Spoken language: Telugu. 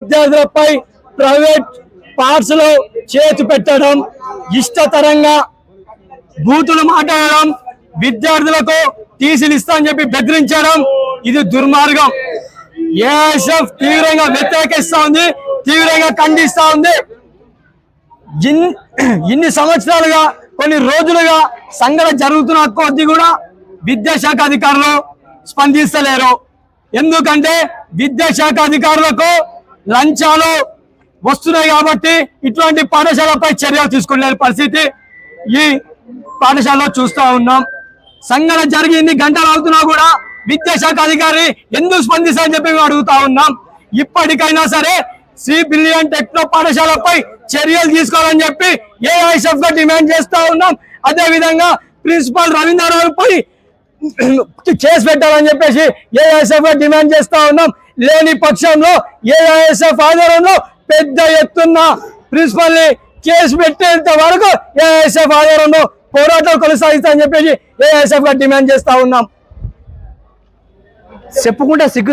విద్యార్థులపై ప్రైవేట్ పార్ట్స్ లో చేతి పెట్టడం, ఇష్టతరంగా బూతులు మాట్లాడడం, విద్యార్థులకు టీసీలు ఇస్తా అని చెప్పి బెదిరించడం ఇది దుర్మార్గం. ఏఐఎస్ఎఫ్ తీవ్రంగా వ్యతిరేకిస్తా ఉంది, తీవ్రంగా ఖండిస్తా ఉంది. ఇన్ని సంవత్సరాలుగా కొన్ని రోజులుగా సంఘటన జరుగుతున్న కొద్ది కూడా విద్యాశాఖ అధికారులు స్పందిస్తలేరు. ఎందుకంటే విద్యాశాఖ అధికారులకు లంచాలు వస్తున్నాయి కాబట్టి ఇటువంటి పాఠశాలపై చర్యలు తీసుకునే పరిస్థితి ఈ పాఠశాలలో చూస్తూ ఉన్నాం. సంఘటన జరిగింది గంటలు అవుతున్నా కూడా విద్యాశాఖ అధికారి ఎందుకు స్పందిస్తారని చెప్పి మేము అడుగుతా ఉన్నాం. ఇప్పటికైనా సరే శ్రీ బ్రిలియంట్ టెక్నో పాఠశాలపై చర్యలు తీసుకోవాలని చెప్పి ఏఐఎస్ఎఫ్ గా డిమాండ్ చేస్తా ఉన్నాం. అదే విధంగా ప్రిన్సిపాల్ రవీంద్రరావుపై కేసు పెట్టాలని చెప్పేసి ఏఐఎస్ఎఫ్ గా డిమాండ్ చేస్తా ఉన్నాం. లేని పక్షంలో ఏఐఎస్ఎఫ్ ఆధ్వర్యంలో పెద్ద ఎత్తున ప్రిన్సిపల్ ని కేసు పెట్టేంత వరకు ఏఐఎస్ఎఫ్ ఆధ్వర్యంలో పోరాటం కొనసాగిస్తామని చెప్పేసి ఏఐఎస్ఎఫ్ గా డిమాండ్ చేస్తా ఉన్నాం. చెప్పుకుంటే సిగ్గు